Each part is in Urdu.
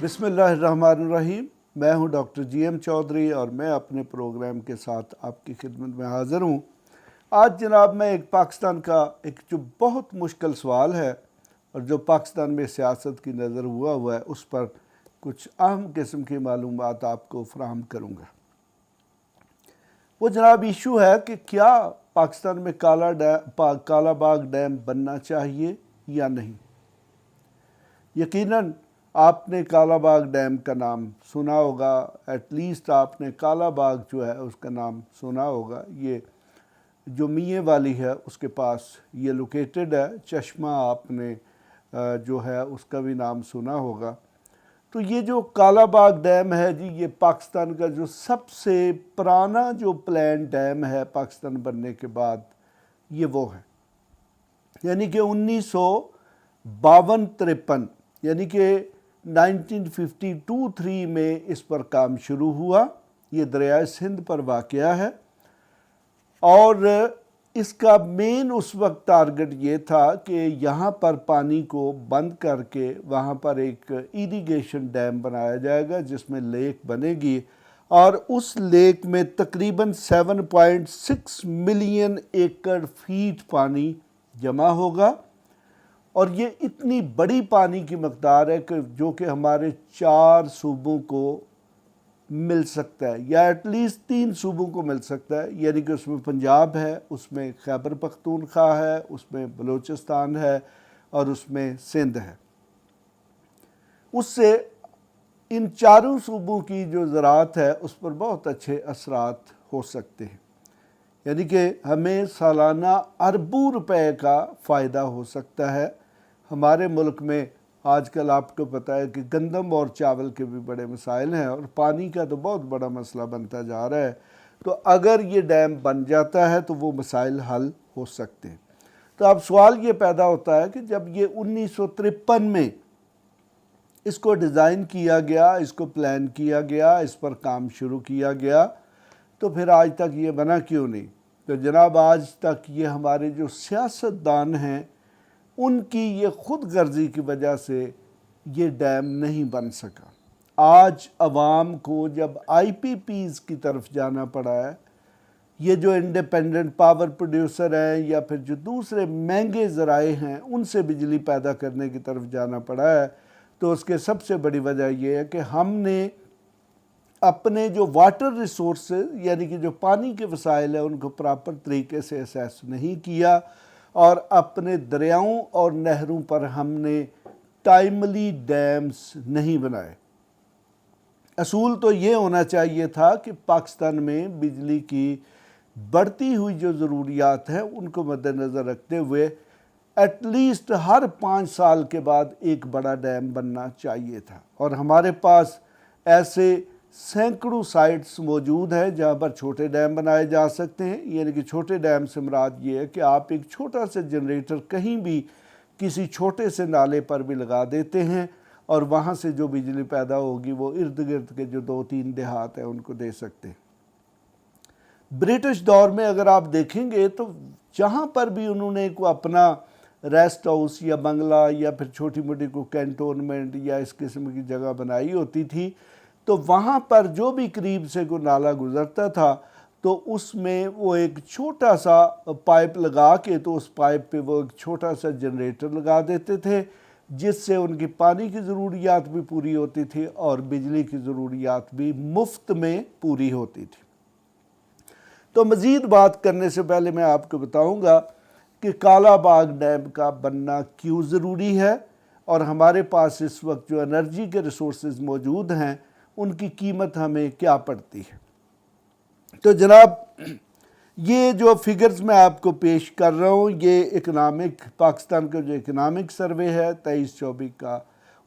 بسم اللہ الرحمن الرحیم۔ میں ہوں ڈاکٹر جی ایم چودھری اور میں اپنے پروگرام کے ساتھ آپ کی خدمت میں حاضر ہوں۔ آج جناب میں ایک پاکستان کا ایک جو بہت مشکل سوال ہے اور جو پاکستان میں سیاست کی نظر ہوا ہے اس پر کچھ اہم قسم کی معلومات آپ کو فراہم کروں گا۔ وہ جناب ایشو ہے کہ کیا پاکستان میں کالا باغ ڈیم بننا چاہیے یا نہیں۔ یقیناً آپ نے کالا باغ ڈیم کا نام سنا ہوگا، ایٹ لیسٹ آپ نے کالا باغ جو ہے اس کا نام سنا ہوگا۔ یہ جو میاں والی ہے اس کے پاس یہ لوکیٹڈ ہے۔ چشمہ آپ نے جو ہے اس کا بھی نام سنا ہوگا۔ تو یہ جو کالا باغ ڈیم ہے جی، یہ پاکستان کا جو سب سے پرانا جو پلان ڈیم ہے پاکستان بننے کے بعد، یہ وہ ہے۔ یعنی کہ 1952-53 یعنی کہ 1952-53 میں اس پر کام شروع ہوا۔ یہ دریائے سندھ پر واقع ہے اور اس کا مین اس وقت ٹارگٹ یہ تھا کہ یہاں پر پانی کو بند کر کے وہاں پر ایک ایریگیشن ڈیم بنایا جائے گا جس میں لیک بنے گی، اور اس لیک میں تقریباً 7.6 ملین ایکڑ فیٹ پانی جمع ہوگا، اور یہ اتنی بڑی پانی کی مقدار ہے کہ جو کہ ہمارے 4 صوبوں کو مل سکتا ہے، یا ایٹ لیسٹ 3 صوبوں کو مل سکتا ہے۔ یعنی کہ اس میں پنجاب ہے، اس میں خیبر پختونخوا ہے، اس میں بلوچستان ہے اور اس میں سندھ ہے۔ اس سے ان 4 صوبوں کی جو زراعت ہے اس پر بہت اچھے اثرات ہو سکتے ہیں۔ یعنی کہ ہمیں سالانہ اربوں روپے کا فائدہ ہو سکتا ہے۔ ہمارے ملک میں آج کل آپ کو پتہ ہے کہ گندم اور چاول کے بھی بڑے مسائل ہیں اور پانی کا تو بہت بڑا مسئلہ بنتا جا رہا ہے۔ تو اگر یہ ڈیم بن جاتا ہے تو وہ مسائل حل ہو سکتے ہیں۔ تو اب سوال یہ پیدا ہوتا ہے کہ جب یہ 1953 میں اس کو ڈیزائن کیا گیا، اس کو پلان کیا گیا، اس پر کام شروع کیا گیا، تو پھر آج تک یہ بنا کیوں نہیں؟ تو جناب آج تک یہ ہمارے جو سیاستدان ہیں ان کی یہ خود غرضی کی وجہ سے یہ ڈیم نہیں بن سکا۔ آج عوام کو جب آئی پی پیز کی طرف جانا پڑا ہے، یہ جو انڈیپینڈنٹ پاور پروڈیوسر ہیں یا پھر جو دوسرے مہنگے ذرائع ہیں ان سے بجلی پیدا کرنے کی طرف جانا پڑا ہے، تو اس کے سب سے بڑی وجہ یہ ہے کہ ہم نے اپنے جو واٹر ریسورسز یعنی کہ جو پانی کے وسائل ہیں ان کو پراپر طریقے سے اسیس نہیں کیا، اور اپنے دریاؤں اور نہروں پر ہم نے ٹائملی ڈیمز نہیں بنائے۔ اصول تو یہ ہونا چاہیے تھا کہ پاکستان میں بجلی کی بڑھتی ہوئی جو ضروریات ہیں ان کو مد نظر رکھتے ہوئے ایٹ لیسٹ ہر 5 سال کے بعد ایک بڑا ڈیم بننا چاہیے تھا، اور ہمارے پاس ایسے سینکڑوں سائٹس موجود ہیں جہاں پر چھوٹے ڈیم بنائے جا سکتے ہیں۔ یعنی کہ چھوٹے ڈیم سے مراد یہ ہے کہ آپ ایک چھوٹا سا جنریٹر کہیں بھی کسی چھوٹے سے نالے پر بھی لگا دیتے ہیں اور وہاں سے جو بجلی پیدا ہوگی وہ ارد گرد کے جو 2-3 دیہات ہیں ان کو دے سکتے ہیں۔ برٹش دور میں اگر آپ دیکھیں گے تو جہاں پر بھی انہوں نے کوئی اپنا ریسٹ ہاؤس یا بنگلہ یا پھر چھوٹی موٹی کوئی کینٹونمنٹ یا اس قسم کی جگہ بنائی ہوتی تھی، تو وہاں پر جو بھی قریب سے کوئی نالا گزرتا تھا تو اس میں وہ ایک چھوٹا سا پائپ لگا کے تو اس پائپ پہ وہ ایک چھوٹا سا جنریٹر لگا دیتے تھے، جس سے ان کی پانی کی ضروریات بھی پوری ہوتی تھی اور بجلی کی ضروریات بھی مفت میں پوری ہوتی تھی۔ تو مزید بات کرنے سے پہلے میں آپ کو بتاؤں گا کہ کالا باغ ڈیم کا بننا کیوں ضروری ہے، اور ہمارے پاس اس وقت جو انرجی کے ریسورسز موجود ہیں ان کی قیمت ہمیں کیا پڑتی ہے۔ تو جناب یہ جو فگرز میں آپ کو پیش کر رہا ہوں یہ پاکستان کا جو اکنامک سروے ہے 23-24 کا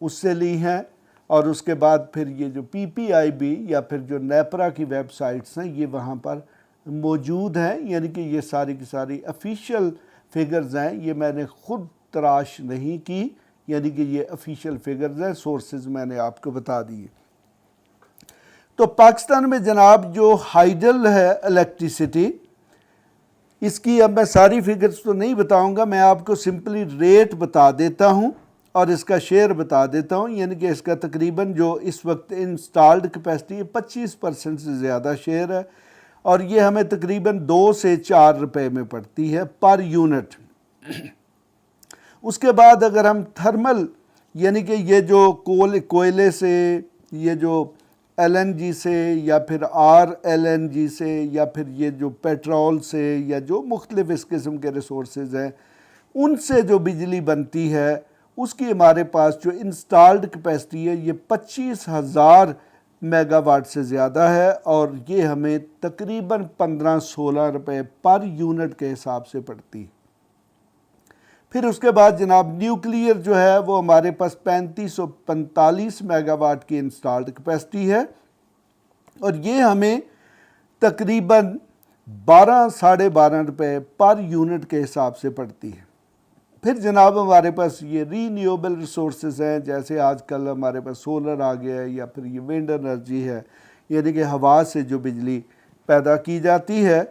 اس سے لی ہیں، اور اس کے بعد پھر یہ جو پی پی آئی بی یا پھر جو نیپرا کی ویب سائٹس ہیں یہ وہاں پر موجود ہیں۔ یعنی کہ یہ ساری کی ساری افیشیل فگرز ہیں، یہ میں نے خود تراش نہیں کی، یعنی کہ یہ افیشیل فگرز ہیں، سورسز میں نے آپ کو بتا دیے۔ تو پاکستان میں جناب جو ہائیڈل ہے الیکٹریسٹی، اس کی اب میں ساری فگرز تو نہیں بتاؤں گا، میں آپ کو سمپلی ریٹ بتا دیتا ہوں اور اس کا شیئر بتا دیتا ہوں، یعنی کہ اس کا تقریباً جو اس وقت انسٹالڈ کیپیسٹی ہے 25% سے زیادہ شیئر ہے، اور یہ ہمیں تقریباً 2 سے 4 روپے میں پڑتی ہے پر یونٹ۔ اس کے بعد اگر ہم تھرمل یعنی کہ یہ جو کوئلے سے، یہ جو ایل این جی سے یا پھر آر ایل این جی سے یا پھر یہ جو پیٹرول سے یا جو مختلف اس قسم کے ریسورسز ہیں ان سے جو بجلی بنتی ہے، اس کی ہمارے پاس جو انسٹالڈ کیپیسٹی ہے یہ 25,000 میگا واٹ سے زیادہ ہے، اور یہ ہمیں تقریباً 15-16 روپے پر یونٹ کے حساب سے پڑتی ہے۔ پھر اس کے بعد جناب نیوکلیئر جو ہے وہ ہمارے پاس 3545 میگا واٹ کی انسٹالڈ کیپیسٹی ہے، اور یہ ہمیں تقریباً 12-12.5 روپے پر یونٹ کے حساب سے پڑتی ہے۔ پھر جناب ہمارے پاس یہ رینیوبل ریسورسز ہیں، جیسے آج کل ہمارے پاس سولر آ گیا ہے یا پھر یہ ونڈ انرجی ہے، یعنی کہ ہوا سے جو بجلی پیدا کی جاتی ہے،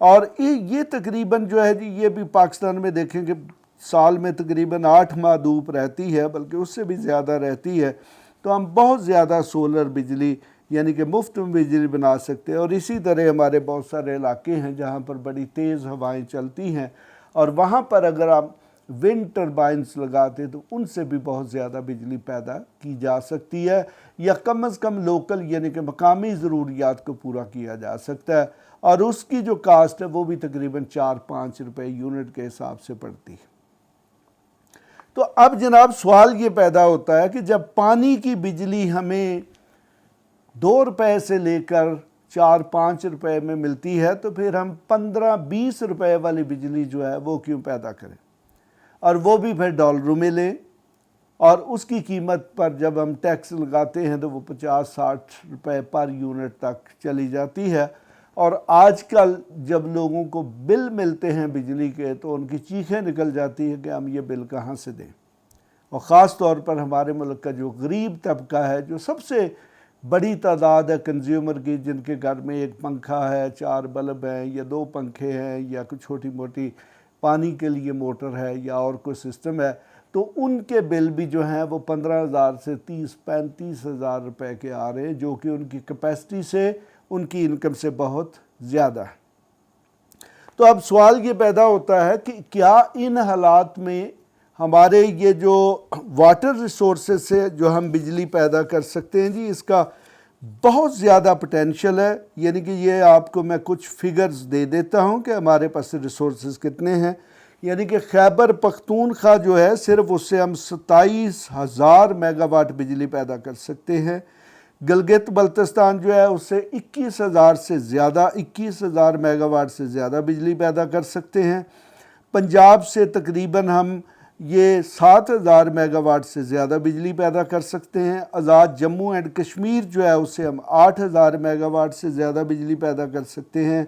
اور یہ تقریباً جو ہے جی یہ بھی پاکستان میں دیکھیں کہ سال میں تقریباً 8 ماہ دھوپ رہتی ہے، بلکہ اس سے بھی زیادہ رہتی ہے، تو ہم بہت زیادہ سولر بجلی یعنی کہ مفت میں بجلی بنا سکتے ہیں۔ اور اسی طرح ہمارے بہت سارے علاقے ہیں جہاں پر بڑی تیز ہوائیں چلتی ہیں، اور وہاں پر اگر آپ ونڈ ٹربائنز لگاتے تو ان سے بھی بہت زیادہ بجلی پیدا کی جا سکتی ہے، یا کم از کم لوکل یعنی کہ مقامی ضروریات کو پورا کیا جا سکتا ہے، اور اس کی جو کاسٹ ہے وہ بھی تقریباً 4-5 روپے یونٹ کے حساب سے پڑتی ہے۔ تو اب جناب سوال یہ پیدا ہوتا ہے کہ جب پانی کی بجلی ہمیں 2 روپے سے لے کر 4-5 روپے میں ملتی ہے، تو پھر ہم 15-20 روپے والی بجلی جو ہے وہ کیوں پیدا کریں، اور وہ بھی پھر ڈالروں میں لیں، اور اس کی قیمت پر جب ہم ٹیکس لگاتے ہیں تو وہ 50-60 روپے پر یونٹ تک چلی جاتی ہے، اور آج کل جب لوگوں کو بل ملتے ہیں بجلی کے تو ان کی چیخیں نکل جاتی ہیں کہ ہم یہ بل کہاں سے دیں، اور خاص طور پر ہمارے ملک کا جو غریب طبقہ ہے، جو سب سے بڑی تعداد ہے کنزیومر کی، جن کے گھر میں 1 پنکھا ہے، 4 بلب ہیں یا 2 پنکھے ہیں یا کچھ چھوٹی موٹی پانی کے لیے موٹر ہے یا اور کوئی سسٹم ہے، تو ان کے بل بھی جو ہیں وہ 15,000 سے 30-35,000 روپے کے آ رہے ہیں، جو کہ ان کی کیپیسٹی سے، ان کی انکم سے بہت زیادہ ہے۔ تو اب سوال یہ پیدا ہوتا ہے کہ کیا ان حالات میں ہمارے یہ جو واٹر ریسورسز سے جو ہم بجلی پیدا کر سکتے ہیں جی، اس کا بہت زیادہ پوٹینشیل ہے، یعنی کہ یہ آپ کو میں کچھ فگرز دے دیتا ہوں کہ ہمارے پاس ریسورسز کتنے ہیں۔ یعنی کہ خیبر پختونخوا جو ہے صرف اس سے ہم 27,000 میگا واٹ بجلی پیدا کر سکتے ہیں۔ گلگت بلتستان جو ہے اس سے 21,000 سے زیادہ 21,000 میگا واٹ سے زیادہ بجلی پیدا کر سکتے ہیں۔ پنجاب سے تقریباً ہم یہ 7,000 میگا واٹ سے زیادہ بجلی پیدا کر سکتے ہیں۔ آزاد جموں اینڈ کشمیر جو ہے اس سے ہم 8,000 میگا واٹ سے زیادہ بجلی پیدا کر سکتے ہیں۔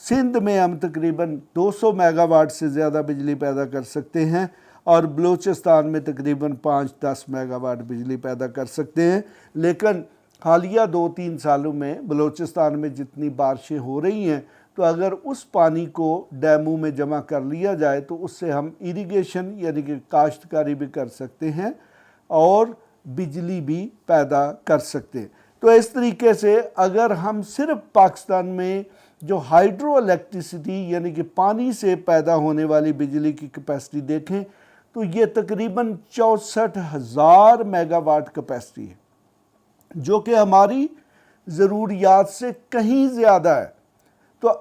سندھ میں ہم تقریباً 200 میگا واٹ سے زیادہ بجلی پیدا کر سکتے ہیں، اور بلوچستان میں تقریباً 5-10 میگا واٹ بجلی پیدا کر سکتے ہیں۔ لیکن حالیہ 2-3 سالوں میں بلوچستان میں جتنی بارشیں ہو رہی ہیں، تو اگر اس پانی کو ڈیموں میں جمع کر لیا جائے تو اس سے ہم ایریگیشن یعنی کہ کاشتکاری بھی کر سکتے ہیں اور بجلی بھی پیدا کر سکتے ہیں۔ تو اس طریقے سے اگر ہم صرف پاکستان میں جو ہائیڈرو الیکٹریسٹی یعنی کہ پانی سے پیدا ہونے والی بجلی کی کیپیسٹی دیکھیں تو یہ تقریباً 64,000 میگا واٹ کیپیسٹی ہے، جو کہ ہماری ضروریات سے کہیں زیادہ ہے۔ تو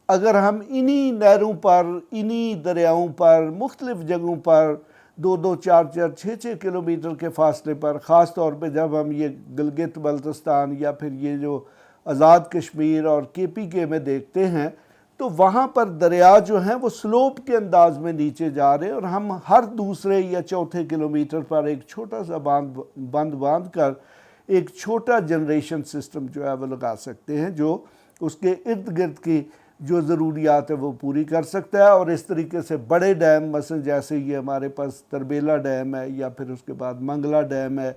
اگر ہم انہی نہروں پر، انہی دریاؤں پر، مختلف جگہوں پر 2-2, 4-4, 6-6 کلومیٹر کے فاصلے پر، خاص طور پہ جب ہم یہ گلگت بلتستان یا پھر یہ جو آزاد کشمیر اور KPK میں دیکھتے ہیں، تو وہاں پر دریا جو ہیں وہ سلوپ کے انداز میں نیچے جا رہے ہیں، اور ہم ہر دوسرے یا چوتھے کلومیٹر پر ایک چھوٹا سا بند باندھ کر ایک چھوٹا جنریشن سسٹم جو ہے وہ لگا سکتے ہیں، جو اس کے ارد گرد کی جو ضروریات ہے وہ پوری کر سکتا ہے۔ اور اس طریقے سے بڑے ڈیم مثلا جیسے یہ ہمارے پاس تربیلا ڈیم ہے، یا پھر اس کے بعد منگلا ڈیم ہے،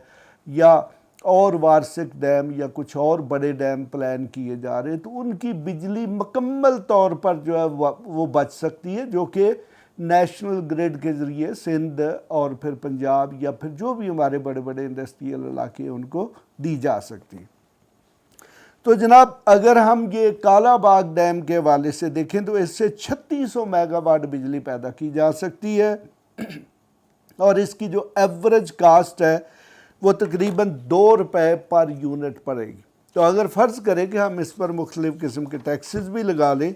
یا اور وارسک ڈیم یا کچھ اور بڑے ڈیم پلان کیے جا رہے ہیں، تو ان کی بجلی مکمل طور پر جو ہے وہ بچ سکتی ہے، جو کہ نیشنل گریڈ کے ذریعے سندھ اور پھر پنجاب یا پھر جو بھی ہمارے بڑے بڑے انڈسٹریل علاقے ہیں ان کو دی جا سکتی ہیں۔ تو جناب اگر ہم یہ کالا باغ ڈیم کے حوالے سے دیکھیں تو اس سے 3600 میگا واٹ بجلی پیدا کی جا سکتی ہے، اور اس کی جو ایوریج کاسٹ ہے وہ تقریباً 2 روپے پر یونٹ پڑے گی۔ تو اگر فرض کریں کہ ہم اس پر مختلف قسم کے ٹیکسز بھی لگا لیں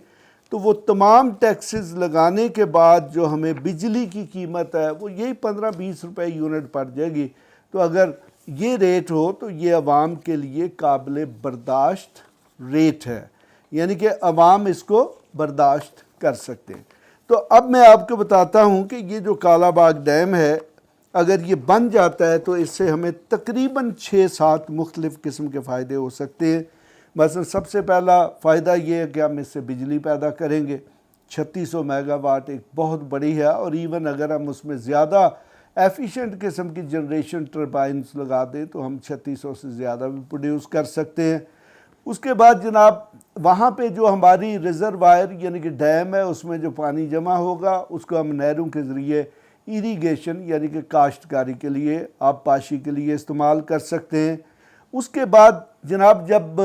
تو وہ تمام ٹیکسز لگانے کے بعد جو ہمیں بجلی کی قیمت ہے وہ یہی 15-20 روپے یونٹ پڑ جائے گی۔ تو اگر یہ ریٹ ہو تو یہ عوام کے لیے قابل برداشت ریٹ ہے، یعنی کہ عوام اس کو برداشت کر سکتے ہیں۔ تو اب میں آپ کو بتاتا ہوں کہ یہ جو کالا باغ ڈیم ہے اگر یہ بن جاتا ہے تو اس سے ہمیں تقریباً 6-7 مختلف قسم کے فائدے ہو سکتے ہیں۔ مثلا سب سے پہلا فائدہ یہ ہے کہ ہم اس سے بجلی پیدا کریں گے۔ 3600 میگا واٹ ایک بہت بڑی ہے، اور ایون اگر ہم اس میں زیادہ ایفیشینٹ قسم کی جنریشن ٹربائنز لگا دیں تو ہم 3600 سے زیادہ بھی پروڈیوس کر سکتے ہیں۔ اس کے بعد جناب وہاں پہ جو ہماری ریزروائر یعنی کہ ڈیم ہے اس میں جو پانی جمع ہوگا اس کو ہم نہروں کے ذریعے ایریگیشن یعنی کہ کاشتکاری کے لیے، آب پاشی کے لیے استعمال کر سکتے ہیں۔ اس کے بعد جناب جب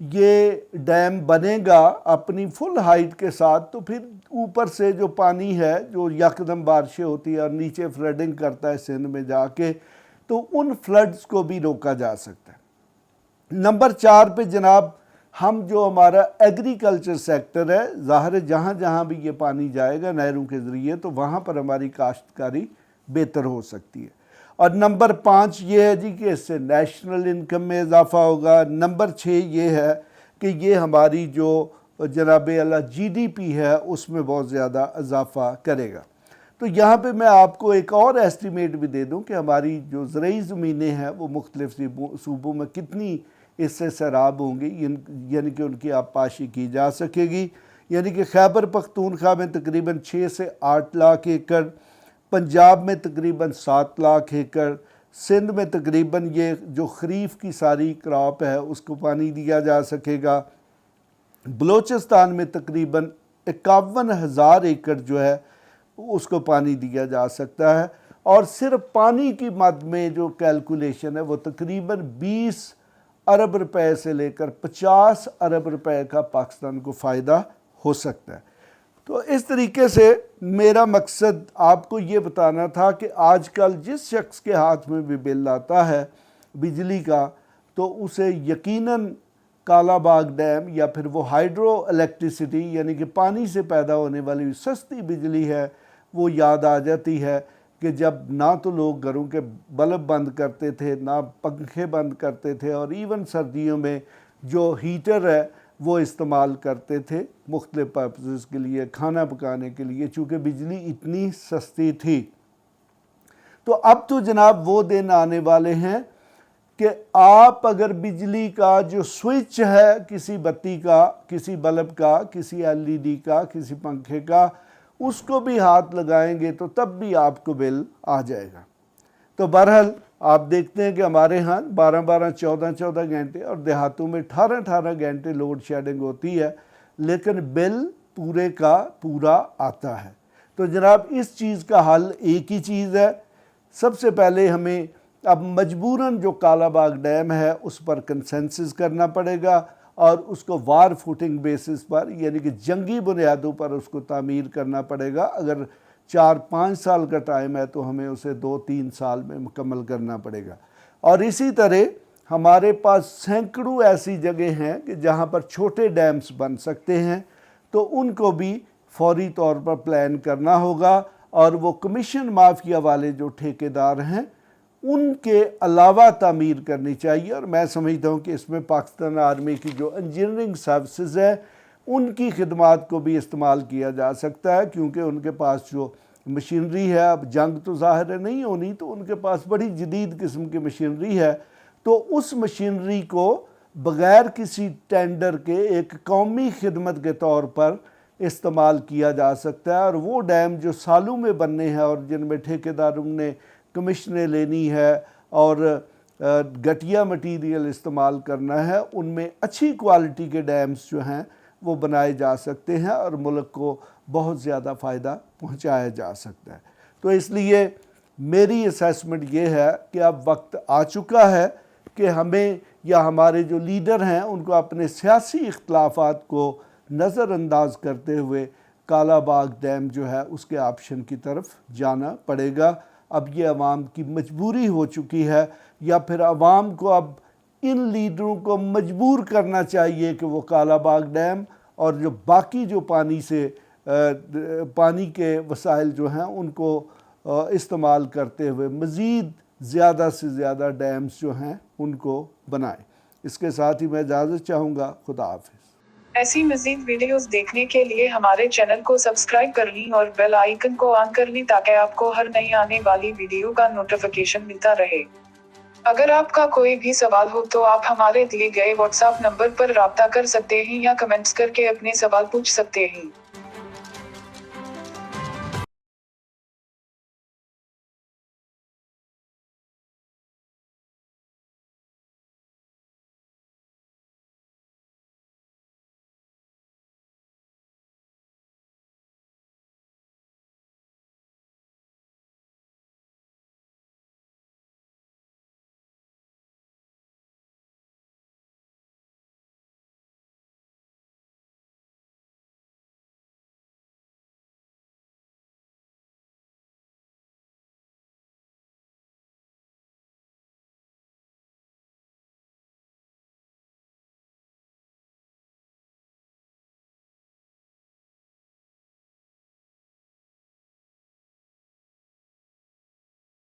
یہ ڈیم بنے گا اپنی فل ہائٹ کے ساتھ تو پھر اوپر سے جو پانی ہے جو یکدم بارشیں ہوتی ہے اور نیچے فلڈنگ کرتا ہے سندھ میں جا کے، تو ان فلڈز کو بھی روکا جا سکتا ہے۔ نمبر 4 پہ جناب ہم جو ہمارا ایگریکلچر سیکٹر ہے، ظاہر ہے جہاں جہاں بھی یہ پانی جائے گا نہروں کے ذریعے تو وہاں پر ہماری کاشتکاری بہتر ہو سکتی ہے۔ اور نمبر 5 یہ ہے جی کہ اس سے نیشنل انکم میں اضافہ ہوگا۔ نمبر 6 یہ ہے کہ یہ ہماری جو جناب اعلیٰ جی ڈی پی ہے اس میں بہت زیادہ اضافہ کرے گا۔ تو یہاں پہ میں آپ کو ایک اور ایسٹیمیٹ بھی دے دوں کہ ہماری جو زرعی زمینیں ہیں وہ مختلف صوبوں میں کتنی اس سے سیراب ہوں گی، یعنی کہ ان کی آب پاشی کی جا سکے گی۔ یعنی کہ خیبر پختونخوا میں تقریباً 6 سے 8 لاکھ ایکڑ، پنجاب میں تقریباً 7 لاکھ ایکڑ، سندھ میں تقریباً یہ جو خریف کی ساری کراپ ہے اس کو پانی دیا جا سکے گا، بلوچستان میں تقریباً 51,000 ایکڑ جو ہے اس کو پانی دیا جا سکتا ہے، اور صرف پانی کی مد میں جو کیلکولیشن ہے وہ تقریباً 20 ارب روپے سے لے کر 50 ارب روپے کا پاکستان کو فائدہ ہو سکتا ہے۔ تو اس طریقے سے میرا مقصد آپ کو یہ بتانا تھا کہ آج کل جس شخص کے ہاتھ میں بھی بل آتا ہے بجلی کا تو اسے یقیناً کالا باغ ڈیم یا پھر وہ ہائیڈرو الیکٹریسٹی یعنی کہ پانی سے پیدا ہونے والی سستی بجلی ہے وہ یاد آ جاتی ہے کہ جب نہ تو لوگ گھروں کے بلب بند کرتے تھے، نہ پنکھے بند کرتے تھے، اور ایون سردیوں میں جو ہیٹر ہے وہ استعمال کرتے تھے مختلف پرپسز کے لیے، کھانا پکانے کے لیے، چونکہ بجلی اتنی سستی تھی۔ تو اب تو جناب وہ دن آنے والے ہیں کہ آپ اگر بجلی کا جو سوئچ ہے کسی بتی کا، کسی بلب کا، کسی ایل ای ڈی کا، کسی پنکھے کا، اس کو بھی ہاتھ لگائیں گے تو تب بھی آپ کو بل آ جائے گا۔ تو بہرحال آپ دیکھتے ہیں کہ ہمارے ہاں 12-12 14-14 گھنٹے اور دیہاتوں میں 18-18 گھنٹے لوڈ شیڈنگ ہوتی ہے، لیکن بل پورے کا پورا آتا ہے۔ تو جناب اس چیز کا حل ایک ہی چیز ہے، سب سے پہلے ہمیں اب مجبوراً جو کالا باغ ڈیم ہے اس پر کنسنسس کرنا پڑے گا اور اس کو وار فوٹنگ بیسس پر یعنی کہ جنگی بنیادوں پر اس کو تعمیر کرنا پڑے گا۔ اگر 4-5 سال کا ٹائم ہے تو ہمیں اسے 2-3 سال میں مکمل کرنا پڑے گا۔ اور اسی طرح ہمارے پاس سینکڑوں ایسی جگہیں ہیں کہ جہاں پر چھوٹے ڈیمز بن سکتے ہیں، تو ان کو بھی فوری طور پر پلان کرنا ہوگا، اور وہ کمیشن مافیا والے جو ٹھیکیدار ہیں ان کے علاوہ تعمیر کرنی چاہیے۔ اور میں سمجھتا ہوں کہ اس میں پاکستان آرمی کی جو انجینئرنگ سروسز ہے ان کی خدمات کو بھی استعمال کیا جا سکتا ہے، کیونکہ ان کے پاس جو مشینری ہے، اب جنگ تو ظاہر نہیں ہونی، تو ان کے پاس بڑی جدید قسم کی مشینری ہے، تو اس مشینری کو بغیر کسی ٹینڈر کے ایک قومی خدمت کے طور پر استعمال کیا جا سکتا ہے۔ اور وہ ڈیم جو سالوں میں بننے ہیں اور جن میں ٹھیکیداروں نے کمیشنیں لینی ہے اور گھٹیا مٹیریل استعمال کرنا ہے، ان میں اچھی کوالٹی کے ڈیمز جو ہیں وہ بنائے جا سکتے ہیں اور ملک کو بہت زیادہ فائدہ پہنچایا جا سکتا ہے۔ تو اس لیے میری اسیسمنٹ یہ ہے کہ اب وقت آ چکا ہے کہ ہمیں یا ہمارے جو لیڈر ہیں ان کو اپنے سیاسی اختلافات کو نظر انداز کرتے ہوئے کالا باغ ڈیم جو ہے اس کے آپشن کی طرف جانا پڑے گا۔ اب یہ عوام کی مجبوری ہو چکی ہے، یا پھر عوام کو اب ان لیڈروں کو مجبور کرنا چاہیے کہ وہ کالا باغ ڈیم اور جو باقی جو پانی کے وسائل جو ہیں ان کو استعمال کرتے ہوئے مزید زیادہ سے زیادہ ڈیمز جو ہیں ان کو بنائیں۔ اس کے ساتھ ہی میں اجازت چاہوں گا۔ خدا حافظ۔ ایسی مزید ویڈیوز دیکھنے کے لیے ہمارے چینل کو سبسکرائب کر لیں اور بیل آئیکن کو آن کر لیں تاکہ آپ کو ہر نئی آنے والی ویڈیو کا نوٹیفیکیشن ملتا رہے۔ اگر آپ کا کوئی بھی سوال ہو تو آپ ہمارے دیے گئے واٹس ایپ نمبر پر رابطہ کر سکتے ہیں یا کمنٹس کر کے اپنے سوال پوچھ سکتے ہیں۔